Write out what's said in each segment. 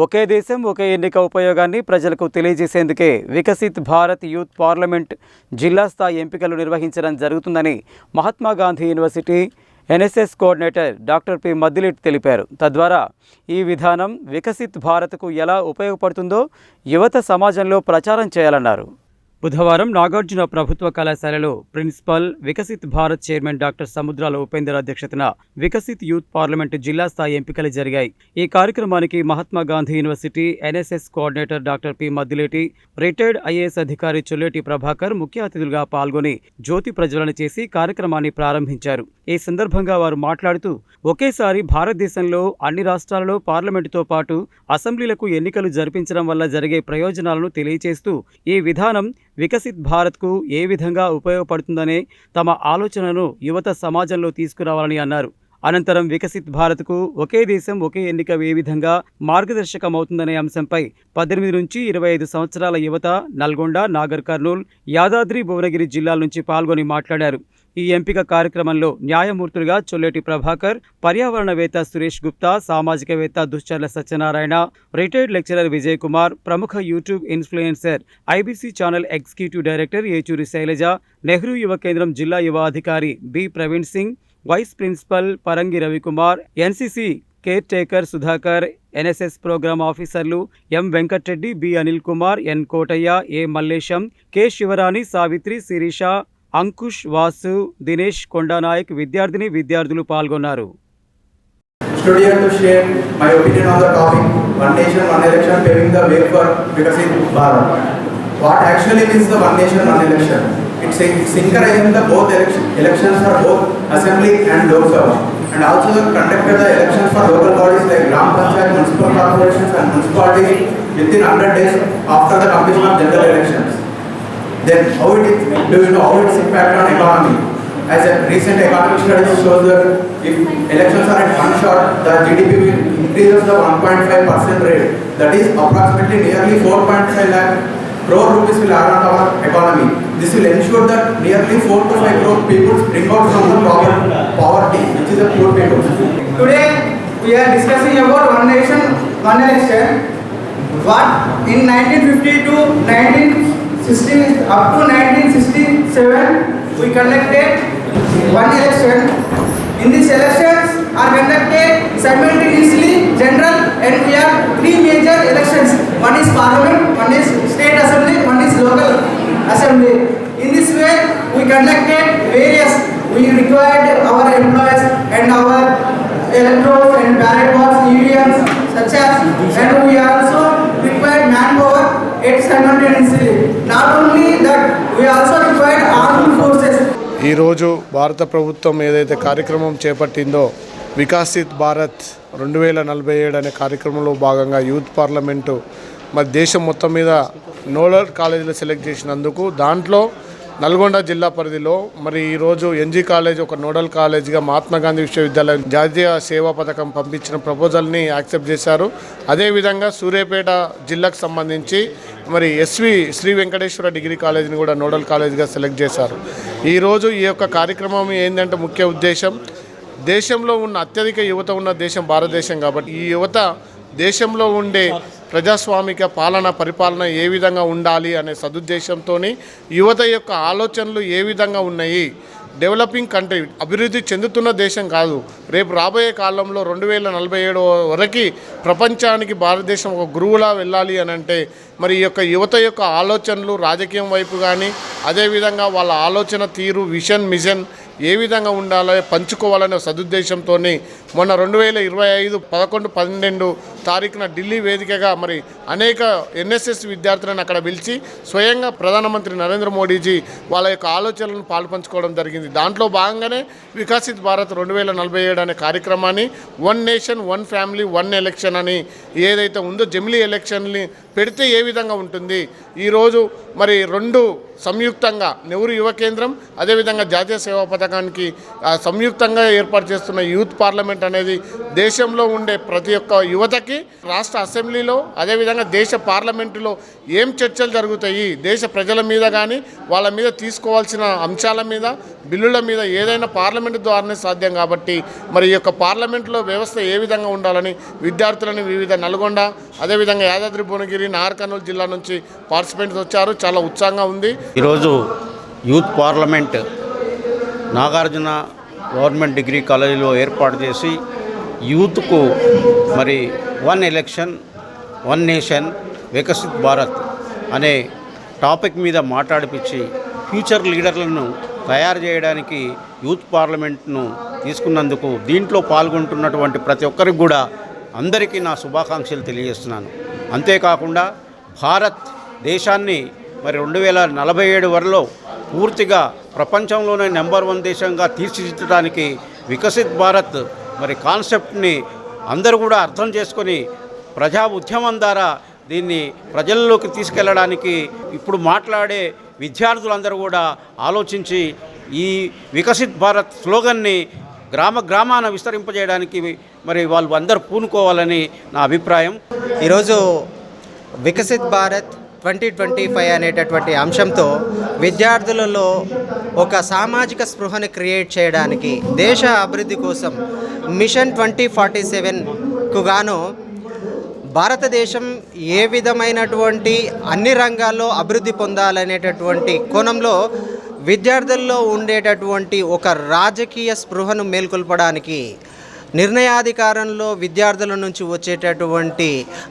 ఒకే దేశం ఒకే ఎన్నిక ఉపయోగాన్ని ప్రజలకు తెలియజేసేందుకే వికసిత్ భారత్ యూత్ పార్లమెంట్ జిల్లా స్థాయి ఎంపికలు నిర్వహించడం జరుగుతుందని Mahatma Gandhi university NSS coordinator doctor P Maddileti తెలిపారు. తద్వారా ఈ విధానం వికసిత్ భారత్కు ఎలా ఉపయోగపడుతుందో యువత సమాజంలో ప్రచారం చేయాలన్నారు. బుధవారం నాగార్జున ప్రభుత్వ కళాశాలలో principal Viksit Bharat chairman doctor Samudrala Upender అధ్యక్షతన వికసిత్ యూత్ పార్లమెంటు జిల్లా స్థాయి ఎంపికలు జరిగాయి. ఈ కార్యక్రమానికి Mahatma Gandhi university NSS coordinator doctor P Maddileti, retired IAS అధికారి చొల్లేటి ప్రభాకర్ ముఖ్య అతిథులుగా పాల్గొని జ్యోతి ప్రజ్వలన చేసి కార్యక్రమాన్ని ప్రారంభించారు. ఈ సందర్భంగా వారు మాట్లాడుతూ ఒకేసారి భారతదేశంలో అన్ని రాష్ట్రాలలో పార్లమెంటుతో పాటు అసెంబ్లీలకు ఎన్నికలు జరిపించడం వల్ల జరిగే ప్రయోజనాలను తెలియజేస్తూ ఈ విధానం వికసిత్ భారత్కు ఏ విధంగా ఉపయోగపడుతుందనే తమ ఆలోచనను యువత సమాజంలో తీసుకురావాలని అన్నారు. అనంతరం వికసిత్ భారత్కు ఒకే దేశం ఒకే ఎన్నిక ఏ విధంగా మార్గదర్శకమవుతుందనే అంశంపై 18 నుంచి 25 సంవత్సరాల యువత నల్గొండ, నాగర్ కర్నూల్, యాదాద్రి భువనగిరి జిల్లాల నుంచి పాల్గొని మాట్లాడారు. ఈ ఎంపిక కార్యక్రమంలో న్యాయమూర్తులుగా చొల్లేటి ప్రభాకర్, పర్యావరణవేత్త సురేష్ గుప్తా, సామాజికవేత్త దుశ్చర్ల సత్యనారాయణ, రిటైర్డ్ లెక్చరర్ విజయ్ కుమార్, ప్రముఖ YouTube influencer IBC channel executive director Yechuri Shailaja, Nehru యువ కేంద్రం జిల్లా యువ అధికారి B Praveen Singh, vice principal Parangi Ravikumar, NCC care taker Sudhakar, NSS program ఆఫీసర్లు M Venkatareddy, B Anil Kumar, N Kotaiah, A Mallesham, K Shivarani, Savitri, Sirisha, Ankush, Vasu, Dinesh, Kondanayak, విద్యార్థులు పాల్గొన్నారు. Studio to share my opinion on the topic One Nation, One Election paving the way for Vikasit Bharat. What actually means the One Nation, One Election? It's synchronizing the both elections for both Assembly and Lok Sabha, and also conducted the elections for local bodies like Gram Panchayat, municipal corporations and municipalities within 100 days after the completion of general elections. Then how it is, do you know how its impact on economy? As a recent economic study shows that if elections are at one shot, the GDP will increase the 1.5% rate. That is approximately nearly 4.5 lakh crore rupees will add on our economy. This will ensure that nearly 4 to 5 crore people spring out from the poverty, which is the poor people. Today we are discussing about One Nation, One Election. What in 1950 to 1960 up to 1967 we conducted one election. In these elections are conducted simultaneously general, and we have three major elections. One is parliament, one is state assembly, one is local assembly. In this way we conducted various, we required our employees and our electors and ballot box EVMs such as, and we also required manpower at simultaneously. Not only that, we also required armed forces. ఈరోజు భారత ప్రభుత్వం ఏదైతే కార్యక్రమం చేపట్టిందో వికసిత్ భారత్ 2047 అనే కార్యక్రమంలో భాగంగా youth parliament మరి దేశం మొత్తం మీద నోడల్ కాలేజీలు సెలెక్ట్ చేసినందుకు దాంట్లో నల్గొండ జిల్లా పరిధిలో మరి ఈరోజు ఎన్జీ కాలేజ్ ఒక నోడల్ కాలేజ్గా మహాత్మా గాంధీ విశ్వవిద్యాలయం జాతీయ సేవా పథకం పంపించిన ప్రపోజల్ని యాక్సెప్ట్ చేశారు. అదేవిధంగా సూర్యాపేట జిల్లాకు సంబంధించి మరి ఎస్వి శ్రీ వెంకటేశ్వర డిగ్రీ కాలేజీని కూడా నోడల్ కాలేజ్గా సెలెక్ట్ చేశారు. ఈరోజు ఈ యొక్క కార్యక్రమం ఏంటంటే ముఖ్య ఉద్దేశం, దేశంలో ఉన్న అత్యధిక యువత ఉన్న దేశం భారతదేశం కాబట్టి ఈ యువత దేశంలో ఉండే ప్రజాస్వామిక పరిపాలన ఏ విధంగా ఉండాలి అనే సదుద్దేశంతో యువత యొక్క ఆలోచనలు ఏ విధంగా ఉన్నాయి, డెవలపింగ్ కంట్రీ అభివృద్ధి చెందుతున్న దేశం కాదు, రేపు రాబోయే కాలంలో 2047 వరకు ప్రపంచానికి భారతదేశం ఒక గురువులా వెళ్ళాలి అని అంటే మరి ఈ యొక్క యువత యొక్క ఆలోచనలు రాజకీయం వైపు కానీ అదేవిధంగా వాళ్ళ ఆలోచన తీరు, మిషన్ ఏ విధంగా ఉండాలో పంచుకోవాలనే సదుద్దేశంతో మొన్న 2025 11-12 తారీఖున ఢిల్లీ వేదికగా మరి అనేక ఎన్ఎస్ఎస్ విద్యార్థులను అక్కడ పిలిచి స్వయంగా ప్రధానమంత్రి నరేంద్ర మోడీజీ వాళ్ళ యొక్క ఆలోచనలను పాల్పంచుకోవడం జరిగింది. దాంట్లో భాగంగానే వికసిత్ భారత్ 2047 అనే కార్యక్రమాన్ని one nation, one family, one election అని ఏదైతే ఉందో జమిలీ ఎలక్షన్ని పెడితే ఏ విధంగా ఉంటుంది, ఈరోజు మరి రెండు సంయుక్తంగా నెహ్రూ యువ కేంద్రం అదేవిధంగా జాతీయ సేవా పథకానికి సంయుక్తంగా ఏర్పాటు చేస్తున్న యూత్ పార్లమెంట్ పార్లమెంట్ అనేది దేశంలో ఉండే ప్రతి ఒక్క యువతకి రాష్ట్ర అసెంబ్లీలో అదేవిధంగా దేశ పార్లమెంటులో ఏం చర్చలు జరుగుతాయి, దేశ ప్రజల మీద కానీ వాళ్ళ మీద తీసుకోవాల్సిన అంశాల మీద, బిల్లుల మీద ఏదైనా పార్లమెంటు ద్వారానే సాధ్యం. కాబట్టి మరి ఈ యొక్క పార్లమెంట్లో వ్యవస్థ ఏ విధంగా ఉండాలని విద్యార్థులని వివిధ నల్గొండ అదేవిధంగా యాదాద్రి భువనగిరి నాగర్ కర్నూలు జిల్లా నుంచి పార్టిసిపెంట్స్ వచ్చారు. చాలా ఉత్సాహంగా ఉంది. ఈరోజు youth parliament Nagarjuna government degree కాలేజీలో ఏర్పాటు చేసి యూత్కు మరి one election one nation Viksit Bharat అనే టాపిక్ మీద మాట్లాడిపించి ఫ్యూచర్ లీడర్లను తయారు చేయడానికి యూత్ పార్లమెంట్ను తీసుకున్నందుకు దీంట్లో పాల్గొంటున్నటువంటి ప్రతి ఒక్కరికి కూడా అందరికీ నా శుభాకాంక్షలు తెలియజేస్తున్నాను. అంతేకాకుండా భారత్ దేశాన్ని మరి 2047 వరలో పూర్తిగా ప్రపంచంలోనే నెంబర్ 1 దేశంగా తీర్చిదిద్దడానికి వికసిత్ భారత్ మరి కాన్సెప్ట్ని అందరూ కూడా అర్థం చేసుకొని ప్రజా ఉద్యమం ద్వారా దీన్ని ప్రజల్లోకి తీసుకెళ్ళడానికి ఇప్పుడు మాట్లాడే విద్యార్థులందరూ కూడా ఆలోచించి ఈ వికసిత్ భారత్ స్లోగన్ని గ్రామాన విస్తరింపజేయడానికి మరి వాళ్ళు అందరూ పూనుకోవాలని నా అభిప్రాయం. ఈరోజు వికసిత్ భారత్ 2025 అనేటటువంటి అంశంతో విద్యార్థులలో ఒక సామాజిక స్పృహను క్రియేట్ చేయడానికి దేశ అభివృద్ధి కోసం మిషన్ 2047కు గాను భారతదేశం ఏ విధమైనటువంటి అన్ని రంగాల్లో అభివృద్ధి పొందాలనేటటువంటి కోణంలో విద్యార్థుల్లో ఉండేటటువంటి ఒక రాజకీయ స్పృహను మేల్కొల్పడానికి నిర్ణయాధికారంలో విద్యార్థుల నుంచి వచ్చేటటువంటి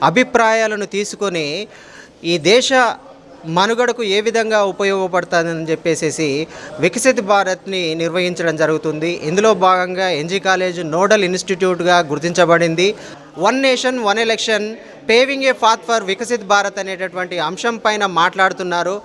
అభిప్రాయాలను తీసుకొని ఈ దేశ మనుగడకు ఏ విధంగా ఉపయోగపడుతుందని చెప్పేసి వికసిత్ భారత్ని నిర్వహించడం జరుగుతుంది. ఇందులో భాగంగా ఎన్జీ కాలేజ్ నోడల్ ఇన్స్టిట్యూట్గా గుర్తించబడింది. One nation one election paving A path for Viksit Bharat అనేటటువంటి అంశం పైన మాట్లాడుతున్నారు.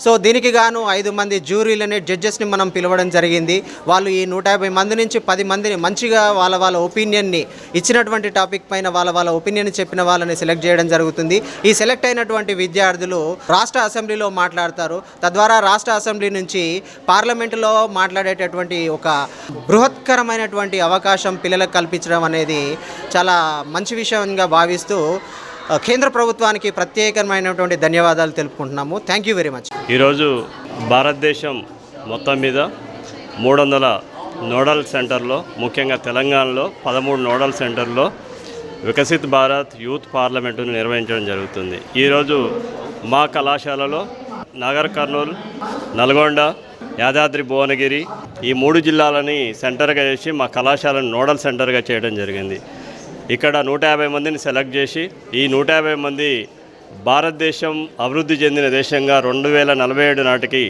సో దీనికి గాను 5 మంది జ్యూరీలని జడ్జెస్ని మనం పిలవడం జరిగింది. వాళ్ళు ఈ 150 మంది నుంచి 10 మందిని మంచిగా వాళ్ళ ఒపీనియన్ని ఇచ్చినటువంటి టాపిక్ పైన వాళ్ళ ఒపీనియన్ చెప్పిన వాళ్ళని సెలెక్ట్ చేయడం జరుగుతుంది. ఈ సెలెక్ట్ అయినటువంటి విద్యార్థులు రాష్ట్ర అసెంబ్లీలో మాట్లాడతారు. తద్వారా రాష్ట్ర అసెంబ్లీ నుంచి పార్లమెంటులో మాట్లాడేటటువంటి ఒక బృహత్కరమైనటువంటి అవకాశం పిల్లలకు కల్పించడం అనేది చాలా మంచి విషయంగా భావిస్తూ కేంద్ర ప్రభుత్వానికి ప్రత్యేకమైనటువంటి ధన్యవాదాలు తెలుపుకుంటున్నాము. Thank you very much. ఈరోజు భారతదేశం మొత్తం మీద 300 నోడల్ సెంటర్లో, ముఖ్యంగా తెలంగాణలో 13 నోడల్ సెంటర్లో వికసిత్ భారత్ యూత్ పార్లమెంటును నిర్వహించడం జరుగుతుంది. ఈరోజు మా కళాశాలలో నాగర్ కర్నూలు, నల్గొండ, యాదాద్రి భువనగిరి ఈ 3 జిల్లాలని సెంటర్గా చేసి మా కళాశాలను నోడల్ సెంటర్గా చేయడం జరిగింది. ఇక్కడ 150 మందిని సెలెక్ట్ చేసి ఈ 150 మంది భారతదేశం అభివృద్ధి చెందిన దేశంగా 2047 నాటికి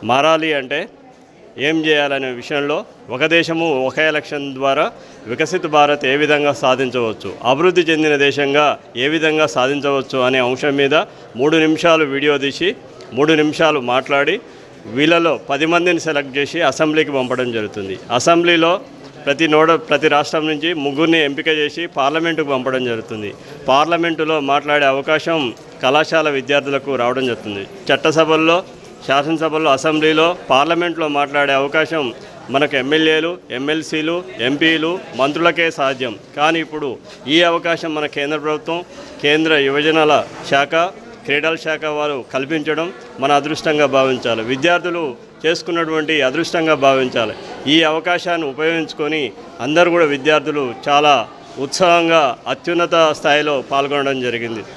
మారాలి అంటే ఏం చేయాలనే విషయంలో ఒక దేశము ఒక ఎలక్షన్ ద్వారా వికసిత్ భారత్ ఏ విధంగా సాధించవచ్చు, అభివృద్ధి చెందిన దేశంగా ఏ విధంగా సాధించవచ్చు అనే అంశం మీద 3 నిమిషాలు వీడియో తీసి 3 నిమిషాలు మాట్లాడి వీళ్ళలో 10 మందిని సెలెక్ట్ చేసి అసెంబ్లీకి పంపడం జరుగుతుంది. అసెంబ్లీలో ప్రతి రాష్ట్రం నుంచి 3 ఎంపిక చేసి పార్లమెంటుకు పంపడం జరుగుతుంది. పార్లమెంటులో మాట్లాడే అవకాశం కళాశాల విద్యార్థులకు రావడం జరుగుతుంది. చట్టసభల్లో, శాసనసభల్లో, అసెంబ్లీలో, పార్లమెంట్లో మాట్లాడే అవకాశం మనకు ఎమ్మెల్యేలు, ఎమ్మెల్సీలు, ఎంపీలు, మంత్రులకే సాధ్యం. కానీ ఇప్పుడు ఈ అవకాశం మన కేంద్ర ప్రభుత్వం, కేంద్ర యువజనాల శాఖ, క్రీడల శాఖ వారు కల్పించడం మన అదృష్టంగా భావించాలి. విద్యార్థులు చేసుకున్నటువంటి అదృష్టంగా భావించాలి. ఈ అవకాశాన్ని ఉపయోగించుకొని అందరూ కూడా విద్యార్థులు చాలా ఉత్సాహంగా అత్యున్నత స్థాయిలో పాల్గొనడం జరిగింది.